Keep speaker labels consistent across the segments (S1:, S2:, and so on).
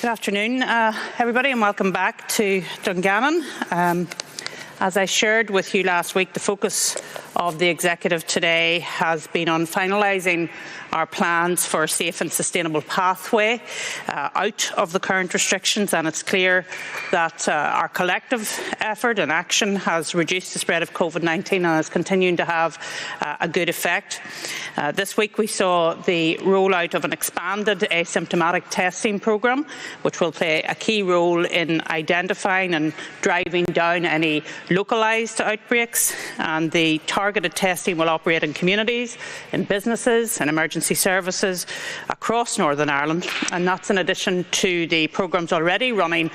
S1: Good afternoon, everybody, and welcome back to Dungannon. As I shared with you last week, the focus of the Executive today has been on finalising our plans for a safe and sustainable pathway out of the current restrictions, and it's clear that our collective effort and action has reduced the spread of COVID-19 and is continuing to have a good effect. This week we saw the rollout of an expanded asymptomatic testing programme, which will play a key role in identifying and driving down any localised outbreaks, and the targeted testing will operate in communities, in businesses and emergency services across Northern Ireland, and that's in addition to the programmes already running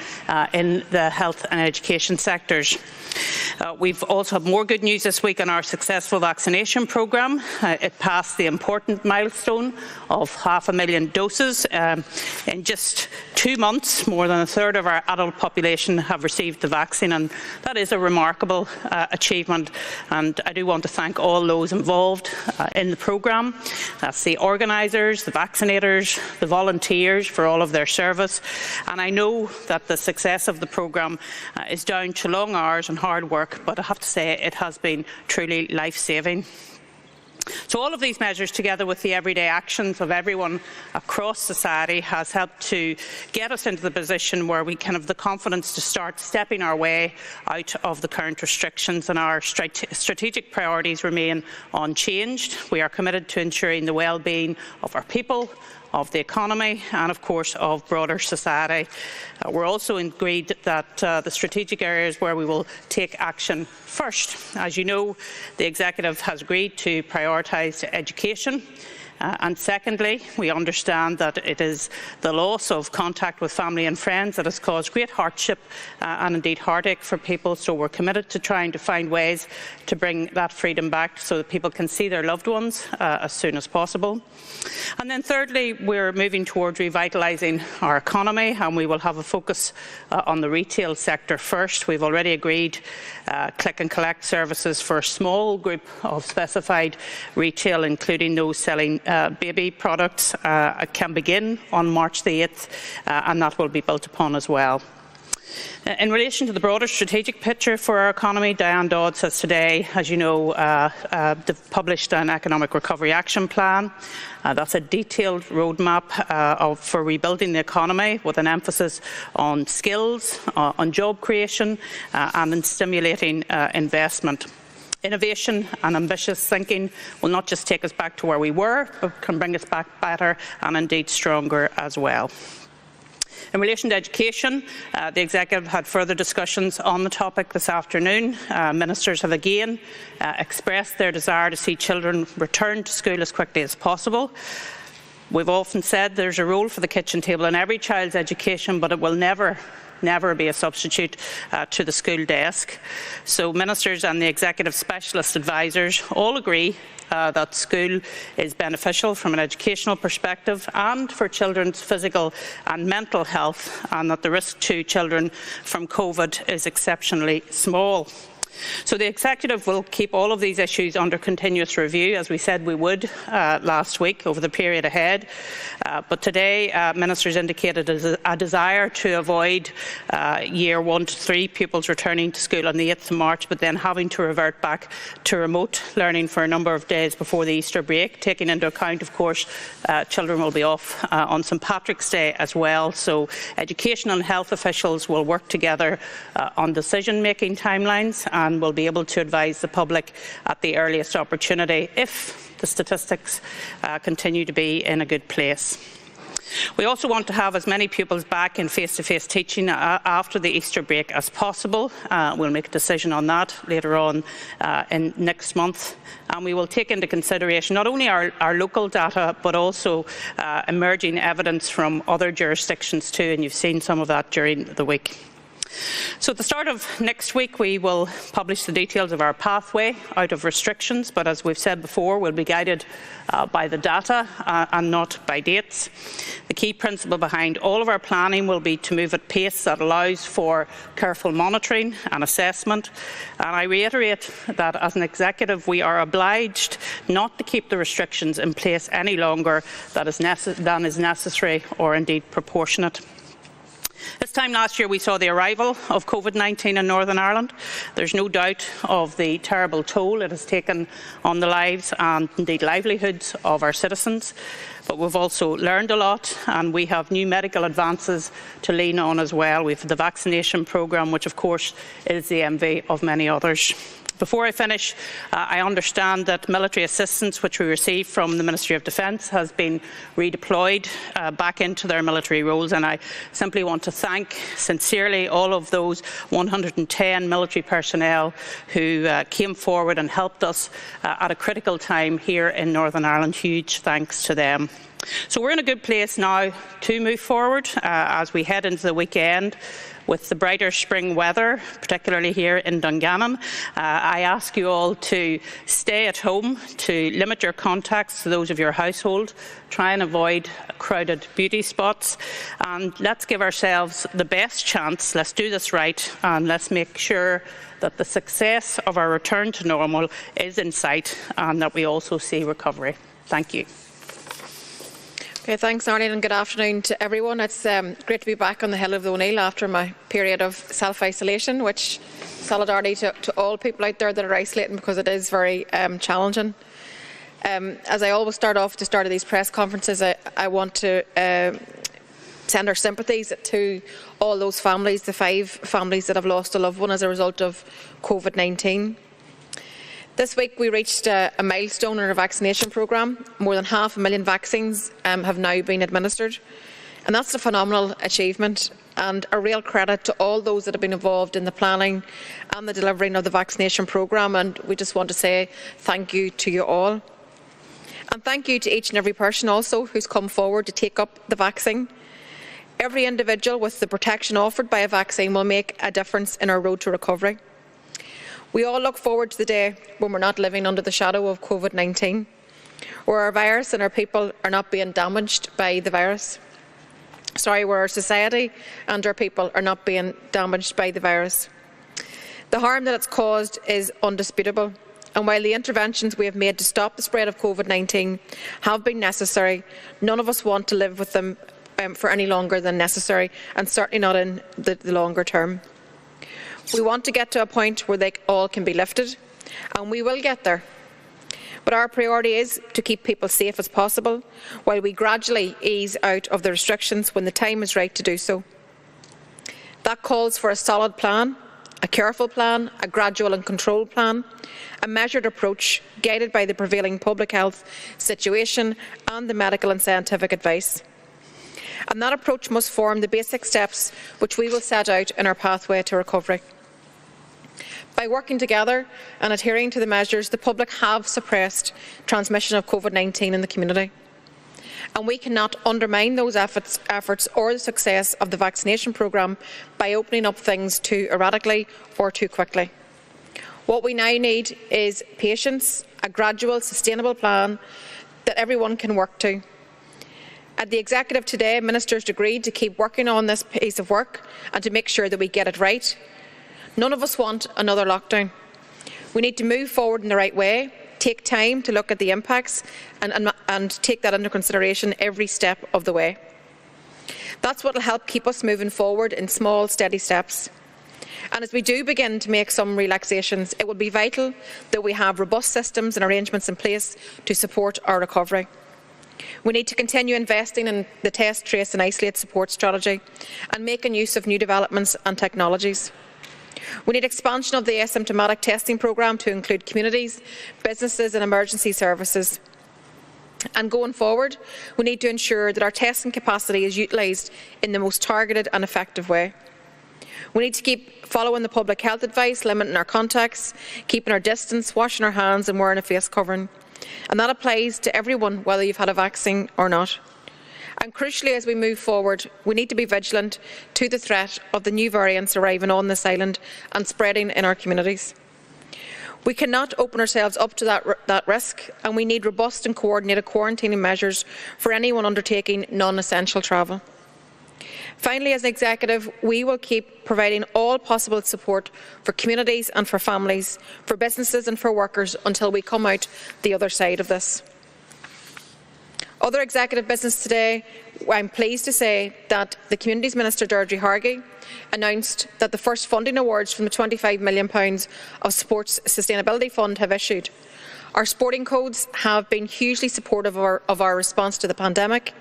S1: in the health and education sectors. We've also had more good news this week on our successful vaccination programme. It passed the important milestone of 500,000 doses. In just 2 months, more than a third of our adult population have received the vaccine, and that is a remarkable achievement. And I do want to thank all those involved in the programme. That's the organisers, the vaccinators, the volunteers for all of their service. And I know that the success of the programme is down to long hours and hard work, but I have to say it has been truly life-saving. So all of these measures, together with the everyday actions of everyone across society, has helped to get us into the position where we can have the confidence to start stepping our way out of the current restrictions, and our strategic priorities remain unchanged. We are committed to ensuring the well-being of our people, of the economy and, of course, of broader society. We're also agreed that the strategic areas where we will take action first. As you know, the Executive has agreed to prioritise education. And secondly, we understand that it is the loss of contact with family and friends that has caused great hardship and indeed heartache for people. So we're committed to trying to find ways to bring that freedom back so that people can see their loved ones as soon as possible. And then thirdly, we're moving towards revitalising our economy, and we will have a focus on the retail sector first. We've already agreed click and collect services for a small group of specified retail, including those selling baby products, can begin on March the 8th, and that will be built upon as well. In relation to the broader strategic picture for our economy, Diane Dodds has today, as you know, published an Economic Recovery Action Plan. That's a detailed roadmap for rebuilding the economy, with an emphasis on skills, on job creation and in stimulating investment. Innovation and ambitious thinking will not just take us back to where we were, but can bring us back better and indeed stronger as well. In relation to education, the Executive had further discussions on the topic this afternoon. Ministers have again expressed their desire to see children return to school as quickly as possible. We've often said there's a role for the kitchen table in every child's education, but it will never be a substitute to the school desk. So ministers and the Executive Specialist Advisors all agree that school is beneficial from an educational perspective and for children's physical and mental health, and that the risk to children from COVID is exceptionally small. So the Executive will keep all of these issues under continuous review, as we said we would last week, over the period ahead. But today, ministers indicated a desire to avoid year 1 to 3 pupils returning to school on the 8th of March, but then having to revert back to remote learning for a number of days before the Easter break, taking into account, of course, children will be off on St Patrick's Day as well. So education and health officials will work together on decision-making timelines, and will be able to advise the public at the earliest opportunity if the statistics continue to be in a good place. We also want to have as many pupils back in face-to-face teaching after the Easter break as possible. We'll make a decision on that later on in next month, and we will take into consideration not only our local data but also emerging evidence from other jurisdictions too, and you've seen some of that during the week. So at the start of next week, we will publish the details of our pathway out of restrictions, but as we've said before, we'll be guided by the data and not by dates. The key principle behind all of our planning will be to move at pace that allows for careful monitoring and assessment. And I reiterate that as an Executive, we are obliged not to keep the restrictions in place any longer than is necessary or indeed proportionate. This time last year we saw the arrival of COVID-19 in Northern Ireland. There's no doubt of the terrible toll it has taken on the lives and indeed livelihoods of our citizens. But we've also learned a lot, and we have new medical advances to lean on as well. We have the vaccination programme, which of course is the envy of many others. Before I finish, I understand that military assistance which we receive from the Ministry of Defence has been redeployed back into their military roles, and I simply want to thank sincerely all of those 110 military personnel who came forward and helped us at a critical time here in Northern Ireland. Huge thanks to them. So we're in a good place now to move forward as we head into the weekend with the brighter spring weather, particularly here in Dungannon. I ask you all to stay at home, to limit your contacts to those of your household, try and avoid crowded beauty spots, and let's give ourselves the best chance. Let's do this right, and let's make sure that the success of our return to normal is in sight and that we also see recovery. Thank you.
S2: Okay, thanks, Arlene, and good afternoon to everyone. It's great to be back on the Hill of the O'Neill after my period of self-isolation, which solidarity to all people out there that are isolating, because it is very challenging. As I always start off at the start of these press conferences, I want to send our sympathies to all those families, the 5 families that have lost a loved one as a result of COVID-19. This week we reached a milestone in our vaccination programme. More than 500,000 vaccines have now been administered, and that's a phenomenal achievement and a real credit to all those that have been involved in the planning and the delivering of the vaccination programme, and we just want to say thank you to you all. And thank you to each and every person also who's come forward to take up the vaccine. Every individual with the protection offered by a vaccine will make a difference in our road to recovery. We all look forward to the day when we're not living under the shadow of COVID-19, where our virus and our people are not being damaged by the virus. Where our society and our people are not being damaged by the virus. The harm that it's caused is undisputable, and while the interventions we have made to stop the spread of COVID-19 have been necessary, none of us want to live with them for any longer than necessary, and certainly not in the longer term. We want to get to a point where they all can be lifted, and we will get there. But our priority is to keep people safe as possible, while we gradually ease out of the restrictions when the time is right to do so. That calls for a solid plan, a careful plan, a gradual and controlled plan, a measured approach guided by the prevailing public health situation and the medical and scientific advice. And that approach must form the basic steps which we will set out in our pathway to recovery. By working together and adhering to the measures, the public have suppressed transmission of COVID-19 in the community. And we cannot undermine those efforts or the success of the vaccination programme by opening up things too erratically or too quickly. What we now need is patience, a gradual, sustainable plan that everyone can work to. At the Executive today, Ministers agreed to keep working on this piece of work and to make sure that we get it right. None of us want another lockdown. We need to move forward in the right way, take time to look at the impacts and take that into consideration every step of the way. That's what will help keep us moving forward in small, steady steps. And as we do begin to make some relaxations, it will be vital that we have robust systems and arrangements in place to support our recovery. We need to continue investing in the test, trace and isolate support strategy and making use of new developments and technologies. We need expansion of the asymptomatic testing programme to include communities, businesses and emergency services. And going forward, we need to ensure that our testing capacity is utilised in the most targeted and effective way. We need to keep following the public health advice, limiting our contacts, keeping our distance, washing our hands and wearing a face covering. And that applies to everyone, whether you've had a vaccine or not. And crucially, as we move forward, we need to be vigilant to the threat of the new variants arriving on this island and spreading in our communities. We cannot open ourselves up to that risk, and we need robust and coordinated quarantining measures for anyone undertaking non-essential travel. Finally, as an Executive, we will keep providing all possible support for communities and for families, for businesses and for workers until we come out the other side of this. Other Executive business today I'm pleased to say that the Communities Minister, Deirdre Hargey, announced that the first funding awards from the £25 million of Sports Sustainability Fund have issued. Our sporting codes have been hugely supportive of our response to the pandemic,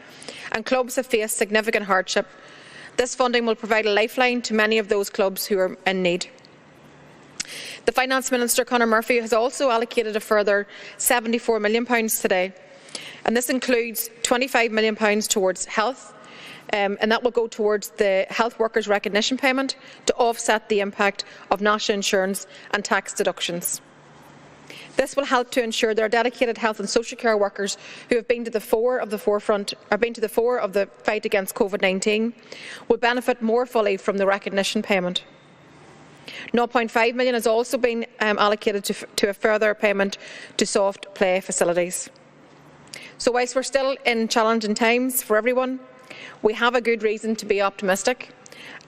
S2: and clubs have faced significant hardship. This funding will provide a lifeline to many of those clubs who are in need. The Finance Minister, Conor Murphy, has also allocated a further £74 million today, and this includes £25 million towards health, and that will go towards the Health Workers Recognition Payment to offset the impact of national insurance and tax deductions. This will help to ensure there are dedicated health and social care workers who have been to the fore of the fight against COVID-19 will benefit more fully from the recognition payment. £0.5 million has also been allocated to a further payment to soft play facilities. So whilst we're still in challenging times for everyone, we have a good reason to be optimistic.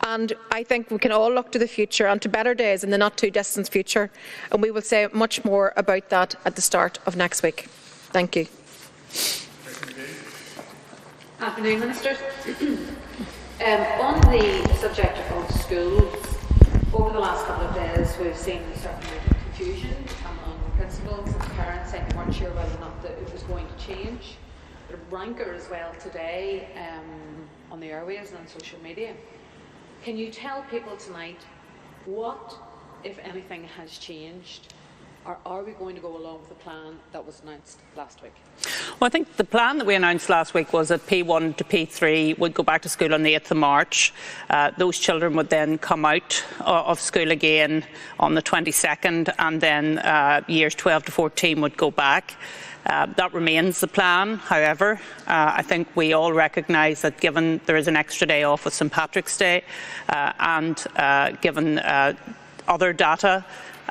S2: And I think we can all look to the future and to better days in the not-too-distant future, and we will say much more about that at the start of next week. Thank you.
S3: Afternoon, Ministers. On the subject of schools, over the last couple of days we've seen a certain amount of confusion among principals and parents saying they weren't sure whether or not that it was going to change. There's a rancour as well today on the airwaves and on social media. Can you tell people tonight what, if anything, has changed, or are we going to go along with the plan that was announced last week?
S1: Well, I think the plan that we announced last week was that P1 to P3 would go back to school on the 8th of March. Those children would then come out of school again on the 22nd, and then years 12 to 14 would go back. That remains the plan. However, I think we all recognise that given there is an extra day off with St Patrick's Day and given other data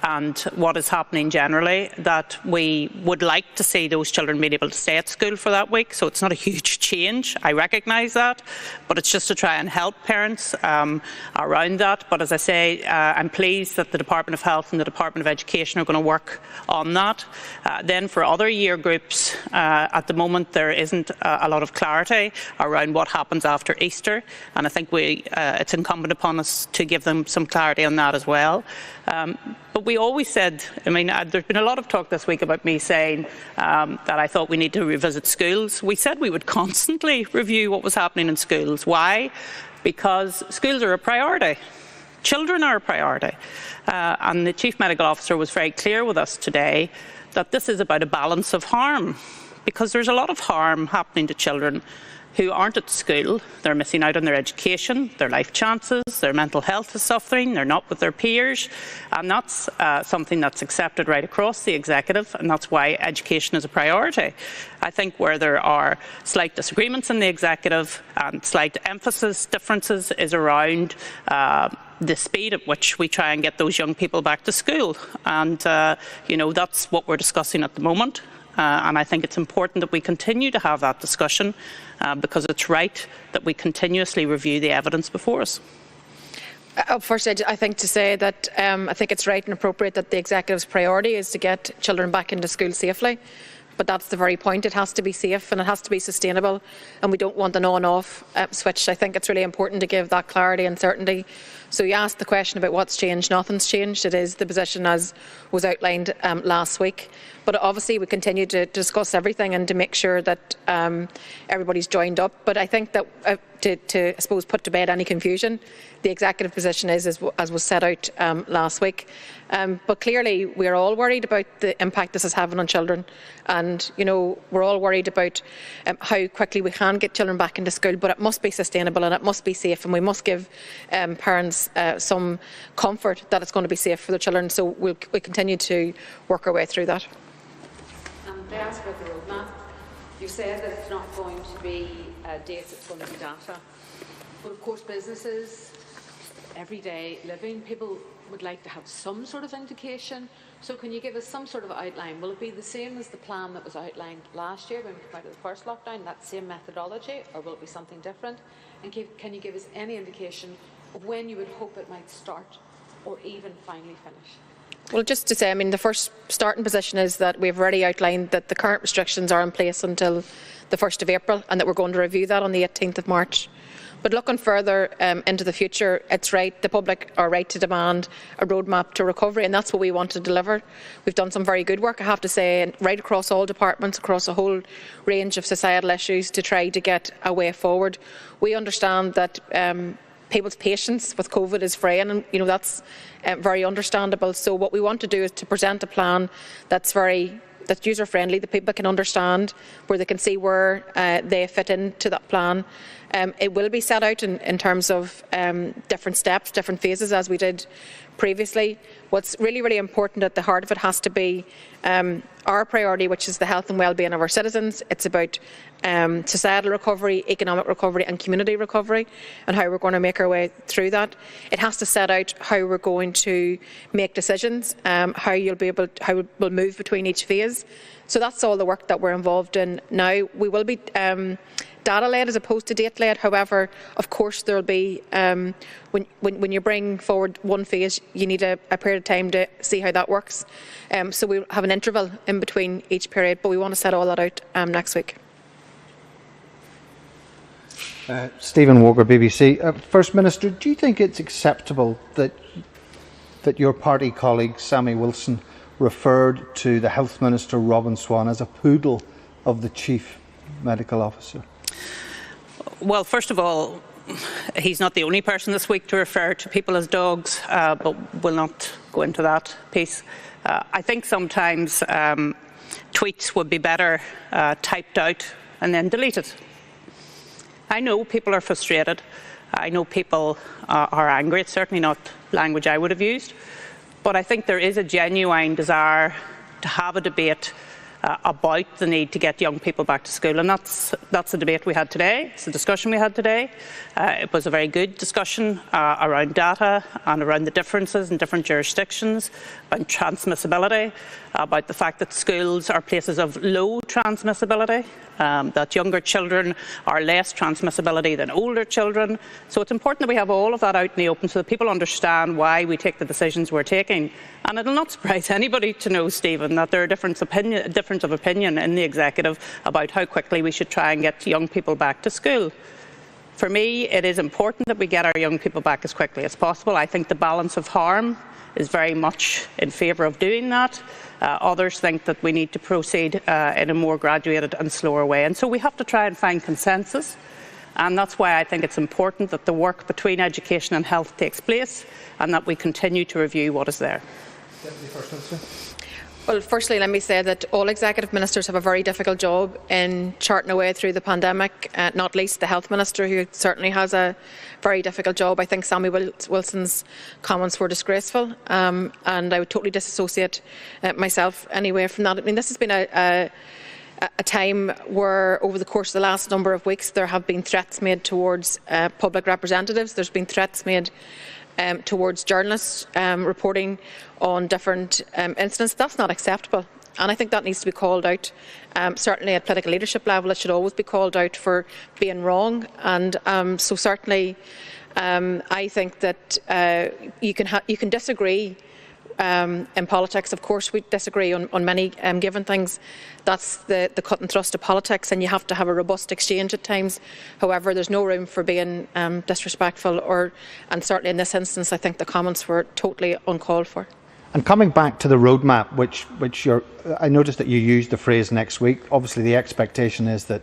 S1: and what is happening generally, that we would like to see those children being able to stay at school for that week. So it's not a huge change, I recognise that, but it's just to try and help parents around that. But as I say, I'm pleased that the Department of Health and the Department of Education are going to work on that. Then for other year groups, at the moment there isn't a lot of clarity around what happens after Easter, and I think it's incumbent upon us to give them some clarity on that as well. But we always said, there's been a lot of talk this week about me saying that I thought we need to revisit schools. We said we would constantly review what was happening in schools. Why? Because schools are a priority. Children are a priority. And the Chief Medical Officer was very clear with us today that this is about a balance of harm, because there's a lot of harm happening to children who aren't at school. They're missing out on their education, their life chances, their mental health is suffering, they're not with their peers, and that's something that's accepted right across the executive, and that's why education is a priority. I think where there are slight disagreements in the executive and slight emphasis differences is around the speed at which we try and get those young people back to school, and that's what we're discussing at the moment. And I think it's important that we continue to have that discussion because it's right that we continuously review the evidence before us.
S2: First, I think to say that I think it's right and appropriate that the Executive's priority is to get children back into school safely. But that's the very point. It has to be safe and it has to be sustainable, and we don't want an on-off switch. I think it's really important to give that clarity and certainty. So you asked the question about what's changed. Nothing's changed. It is the position as was outlined last week. But obviously we continue to discuss everything and to make sure that everybody's joined up. But I think that to I suppose put to bed any confusion, the Executive position is as was set out last week. But clearly we are all worried about the impact this is having on children, and we're all worried about how quickly we can get children back into school. But it must be sustainable and it must be safe, and we must give parents some comfort that it's going to be safe for the children. So we'll continue to work our way through that.
S3: They ask about the roadmap. You said that it's not going to be dates, it's going to be data. But of course businesses, everyday living, people would like to have some sort of indication. So can you give us some sort of outline? Will it be the same as the plan that was outlined last year when we came out of the first lockdown, that same methodology, or will it be something different? And can you give us any indication of when you would hope it might start or even finally finish?
S2: Well, just to say, I mean, the first starting position is that we've already outlined that the current restrictions are in place until the 1st of April and that we're going to review that on the 18th of March. But looking further into the future, it's right, the public are right to demand a roadmap to recovery, and that's what we want to deliver. We've done some very good work, I have to say, right across all departments, across a whole range of societal issues to try to get a way forward. We understand that people's patience with COVID is fraying, and that's very understandable. So what we want to do is to present a plan that's user-friendly, that people can understand, where they can see where they fit into that plan. It will be set out in terms of different steps, different phases, as we did previously. What's really, really important at the heart of it has to be our priority, which is the health and well-being of our citizens. It's about societal recovery, economic recovery and community recovery, and how we're going to make our way through that. It has to set out how we're going to make decisions, how we'll move between each phase. So that's all the work that we're involved in now. We will be data-led as opposed to date-led. However, of course, there will be, when you bring forward one phase, you need a period of time to see how that works. So we'll have an interval in between each period, but we want to set all that out next week.
S4: Stephen Walker, BBC. First Minister, do you think it's acceptable that your party colleague Sammy Wilson referred to the Health Minister Robin Swann as a poodle of the Chief Medical Officer?
S1: Well, first of all, he's not the only person this week to refer to people as dogs, but we'll not go into that piece. I think sometimes tweets would be better typed out and then deleted. I know people are frustrated. I know people are angry. It's certainly not language I would have used. But I think there is a genuine desire to have a debate about the need to get young people back to school, and that's the debate we had today. It's the discussion we had today. It was a very good discussion around data and around the differences in different jurisdictions, about transmissibility, about the fact that schools are places of low transmissibility, that younger children are less transmissibility than older children. So it's important that we have all of that out in the open so that people understand why we take the decisions we're taking. And it will not surprise anybody to know, Stephen, that there are difference of opinion in the Executive about how quickly we should try and get young people back to school. For me, it is important that we get our young people back as quickly as possible. I think the balance of harm is very much in favour of doing that. Others think that we need to proceed in a more graduated and slower way. And so we have to try and find consensus. And that's why I think it's important that the work between education and health takes place and that we continue to review what is there.
S2: Well, firstly, let me say that all executive ministers have a very difficult job in charting a way through the pandemic, not least the Health Minister, who certainly has a very difficult job. I think Sammy Wilson's comments were disgraceful, and I would totally disassociate myself anyway from that. I mean, this has been a time where, over the course of the last number of weeks, there have been threats made towards public representatives. There's been threats made towards journalists reporting on different incidents. That's not acceptable, and I think that needs to be called out. Certainly at political leadership level, it should always be called out for being wrong, and so certainly I think that you can disagree in politics. Of course, we disagree on many given things. That's the cut and thrust of politics, and you have to have a robust exchange at times. However, there's no room for being disrespectful, and certainly in this instance, I think the comments were totally uncalled for.
S4: And coming back to the roadmap, I noticed that you used the phrase next week. Obviously, the expectation is that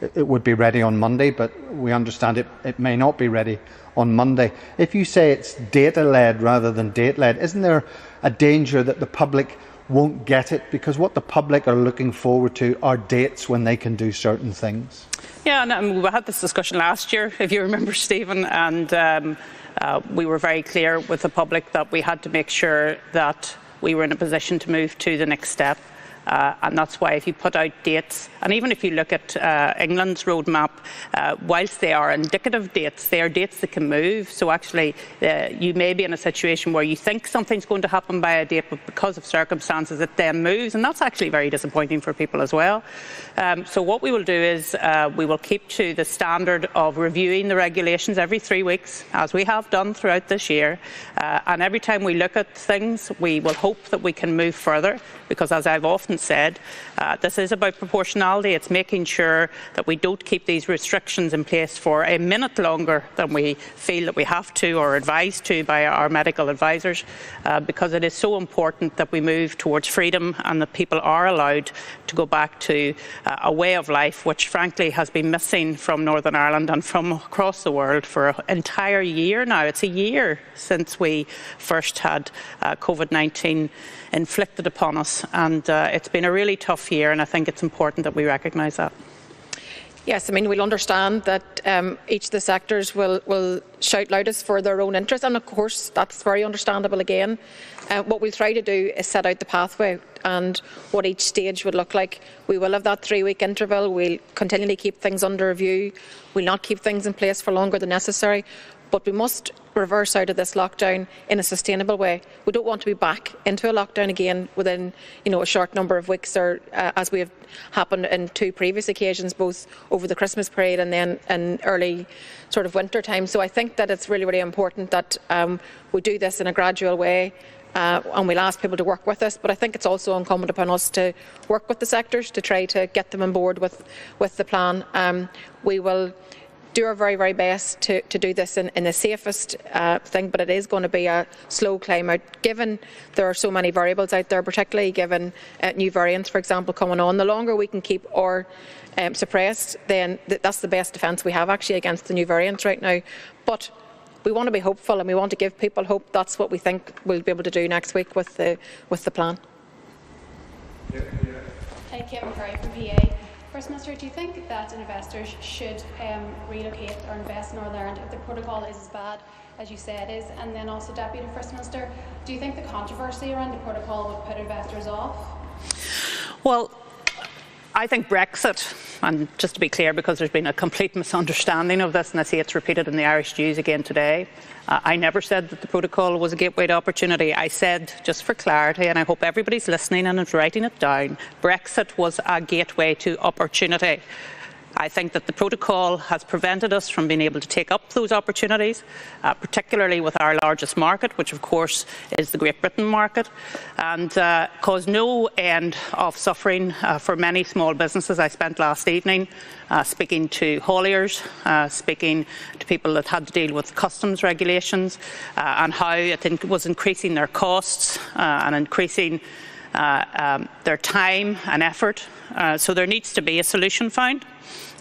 S4: it would be ready on Monday, but we understand it may not be ready on Monday. If you say it's data-led rather than date-led, isn't there a danger that the public won't get it? Because what the public are looking forward to are dates when they can do certain things.
S1: Yeah, and we had this discussion last year, if you remember, Stephen, and we were very clear with the public that we had to make sure that we were in a position to move to the next step. and that's why if you put out dates, and even if you look at England's roadmap, whilst they are indicative dates, they are dates that can move. So actually you may be in a situation where you think something's going to happen by a date, but because of circumstances it then moves, and that's actually very disappointing for people as well. So what we will do is we will keep to the standard of reviewing the regulations every 3 weeks, as we have done throughout this year, and every time we look at things we will hope that we can move further, because as I've often said, this is about proportionality. It's making sure that we don't keep these restrictions in place for a minute longer than we feel that we have to or advised to by our medical advisors, because it is so important that we move towards freedom and that people are allowed to go back to a way of life which frankly has been missing from Northern Ireland and from across the world for an entire year now. It's a year since we first had COVID-19 inflicted upon us, and it's been a really tough year, and I think it's important that we recognise that.
S2: Yes, I mean, we'll understand that each of the sectors will shout loudest for their own interests, and of course that's very understandable again. What we'll try to do is set out the pathway and what each stage would look like. We will have that 3-week interval. We'll continually keep things under review. We'll not keep things in place for longer than necessary, but we must reverse out of this lockdown in a sustainable way. We don't want to be back into a lockdown again within, a short number of weeks, or as we have happened in 2 previous occasions, both over the Christmas period and then in early sort of winter time. So I think that it's really, really important that we do this in a gradual way. And we'll ask people to work with us, but I think it's also incumbent upon us to work with the sectors to try to get them on board with the plan. We will do our very, very best to do this in the safest thing, but it is going to be a slow climb out, given there are so many variables out there, particularly given new variants, for example, coming on. The longer we can keep or suppressed, then that's the best defence we have actually against the new variants right now. But we want to be hopeful and we want to give people hope. That's what we think we'll be able to do next week with the plan.
S5: Hi, Kate McCurry from PA. First Minister, do you think that investors should relocate or invest in Northern Ireland if the protocol is as bad as you say it is? And then also, Deputy First Minister, do you think the controversy around the protocol would put investors off?
S1: Well, I think Brexit, and just to be clear, because there's been a complete misunderstanding of this, and I see it's repeated in the Irish News again today, I never said that the protocol was a gateway to opportunity. I said, just for clarity, and I hope everybody's listening and is writing it down, Brexit was a gateway to opportunity. I think that the protocol has prevented us from being able to take up those opportunities, particularly with our largest market, which of course is the Great Britain market, and caused no end of suffering for many small businesses. I spent last evening speaking to hauliers, speaking to people that had to deal with customs regulations, and how it was increasing their costs and increasing their time and effort. So there needs to be a solution found.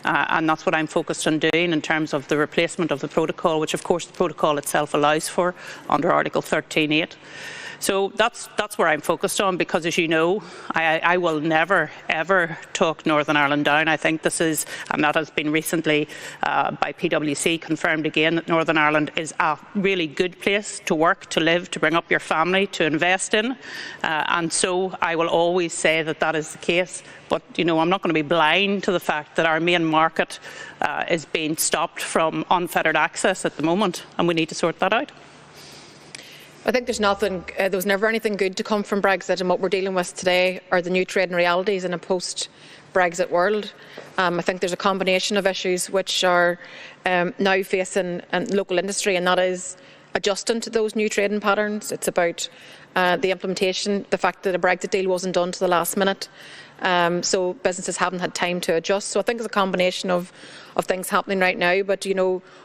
S1: And that's what I'm focused on doing in terms of the replacement of the protocol, which of course the protocol itself allows for under Article 13.8. So that's where I'm focused on, because as you know, I will never ever talk Northern Ireland down. I think this is, and that has been recently by PwC confirmed again, that Northern Ireland is a really good place to work, to live, to bring up your family, to invest in, and so I will always say that that is the case. But I'm not going to be blind to the fact that our main market is being stopped from unfettered access at the moment, and we need to sort that out.
S2: I think there was never anything good to come from Brexit, and what we're dealing with today are the new trading realities in a post-Brexit world. I think there's a combination of issues which are now facing local industry, and that is adjusting to those new trading patterns. It's about the implementation, the fact that a Brexit deal wasn't done to the last minute. So businesses haven't had time to adjust. So I think it's a combination of things happening right now. But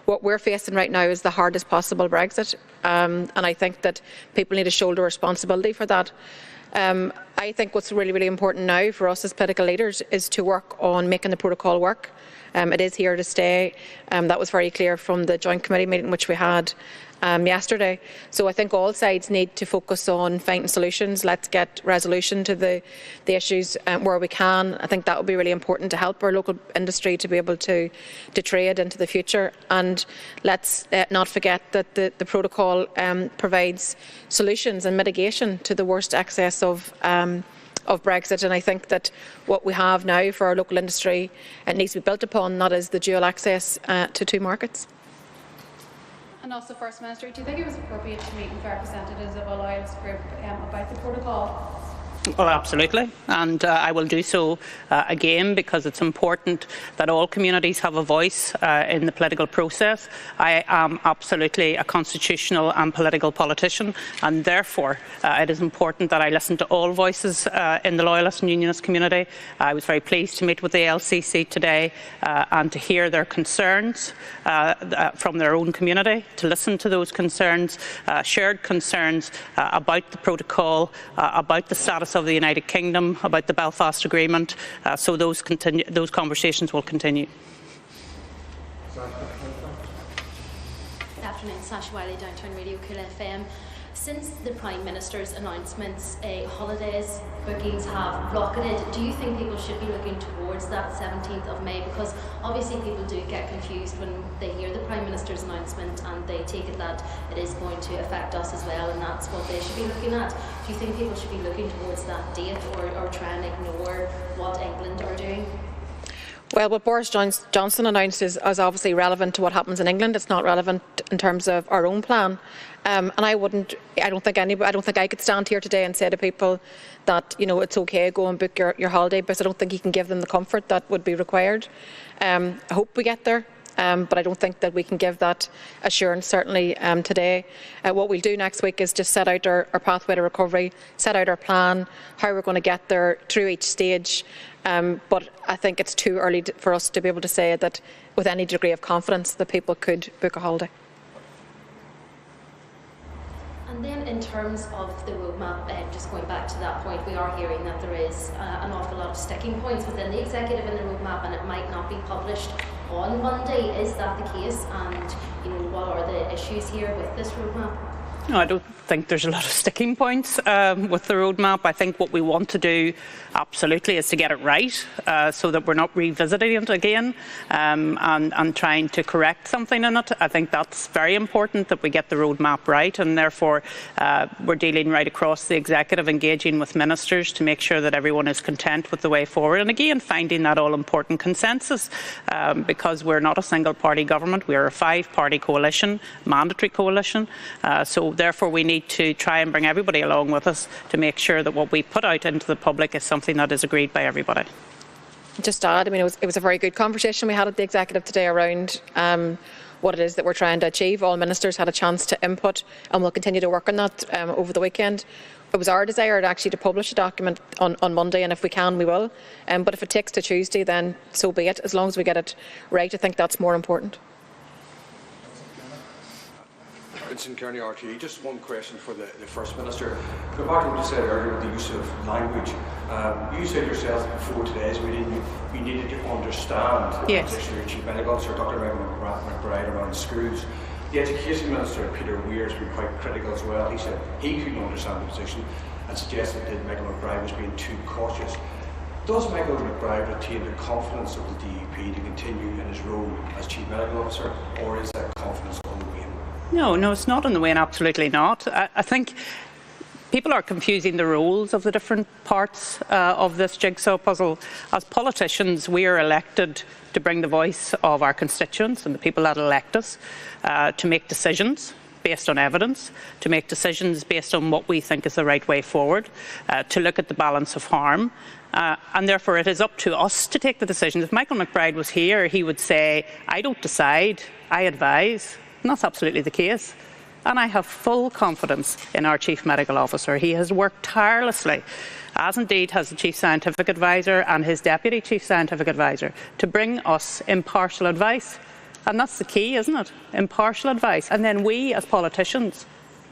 S2: what we're facing right now is the hardest possible Brexit, and I think that people need to shoulder responsibility for that. I think what's really, really important now for us as political leaders is to work on making the protocol work. It is here to stay. That was very clear from the joint committee meeting which we had yesterday. So I think all sides need to focus on finding solutions. Let's get resolution to the issues where we can. I think that will be really important to help our local industry to be able to trade into the future. And let's not forget that the protocol provides solutions and mitigation to the worst excess of of Brexit, and I think that what we have now for our local industry, it needs to be built upon, that is the dual access to two markets.
S5: And also, First Minister, do you think it was appropriate to meet with representatives of a loyalist group about the protocol?
S1: Well, absolutely, and I will do so again, because it's important that all communities have a voice in the political process. I am absolutely a constitutional and political politician, and therefore it is important that I listen to all voices in the Loyalist and Unionist community. I was very pleased to meet with the LCC today and to hear their concerns from their own community, to listen to those concerns, shared concerns about the protocol, about the status of the United Kingdom, about the Belfast Agreement, so those conversations will continue.
S6: Good afternoon, Sasha Wiley, Downtown Radio, Cool FM. Since the Prime Minister's announcements, holidays bookings have rocketed. Do you think people should be looking towards that 17th of May? Because obviously people do get confused when they hear the Prime Minister's announcement and they take it that it is going to affect us as well, and that's what they should be looking at. Do you think people should be looking towards that date, or try and ignore what England are doing?
S2: Well, what Boris Johnson announced is obviously relevant to what happens in England. It's not relevant in terms of our own plan. And I don't think I could stand here today and say to people that, you know, it's okay, go and book your holiday, because I don't think you can give them the comfort that would be required. I hope we get there. But I don't think that we can give that assurance, certainly today. What we'll do next week is just set out our pathway to recovery, set out our plan, how we're going to get there through each stage. But I think it's too early for us to be able to say that with any degree of confidence that people could book a holiday.
S6: And then in terms of the roadmap, just going back to that point, we are hearing that there is an awful lot of sticking points within the executive in the roadmap, and it might not be published on Monday. Is that the case? And what are the issues here with this roadmap?
S1: No, I don't think there's a lot of sticking points with the roadmap. I think what we want to do absolutely is to get it right, so that we're not revisiting it again and trying to correct something in it. I think that's very important, that we get the roadmap right, and therefore we're dealing right across the executive, engaging with ministers to make sure that everyone is content with the way forward, and again finding that all-important consensus, because we're not a single-party government, we're a five-party coalition, mandatory coalition, so therefore we need to try and bring everybody along with us to make sure that what we put out into the public is something that is agreed by everybody.
S2: Just to add, it was a very good conversation we had at the executive today around what it is that we're trying to achieve. All ministers had a chance to input, and we'll continue to work on that over the weekend. It was our desire actually to publish a document on Monday, and if we can, we will. But if it takes to Tuesday, then so be it. As long as we get it right, I think that's more important.
S7: Vincent Kearney, RTE. Just one question for the First Minister. Go back to what you said earlier with the use of language. You said yourself before today's meeting you needed to understand the position of your Chief Medical Officer, Dr. Michael McBride, around schools. The Education Minister, Peter Weir, has been quite critical as well. He said he couldn't understand the position and suggested that Michael McBride was being too cautious. Does Michael McBride retain the confidence of the DUP to continue in his role as Chief Medical Officer, or is that confidence on the wane?
S1: No, it's not on the wane, absolutely not. I think people are confusing the roles of the different parts of this jigsaw puzzle. As politicians, we are elected to bring the voice of our constituents and the people that elect us to make decisions based on evidence, to make decisions based on what we think is the right way forward, to look at the balance of harm. And therefore it is up to us to take the decisions. If Michael McBride was here, he would say, I don't decide, I advise. And that's absolutely the case. And I have full confidence in our Chief Medical Officer. He has worked tirelessly, as indeed has the Chief Scientific Advisor and his Deputy Chief Scientific Advisor, to bring us impartial advice. And that's the key, isn't it? Impartial advice. And then we, as politicians,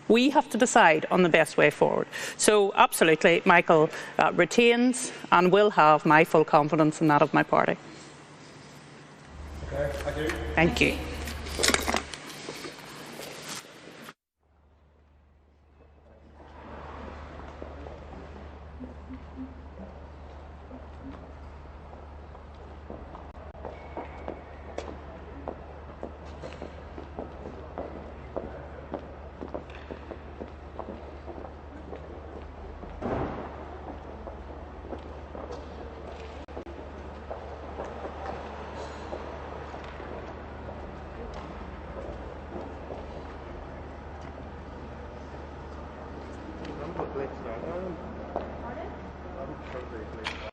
S1: we have to decide on the best way forward. So absolutely, Michael retains and will have my full confidence and that of my party.
S7: Okay, thank you.
S1: Thank you.
S8: late start. Pardon? I'm shortly late start.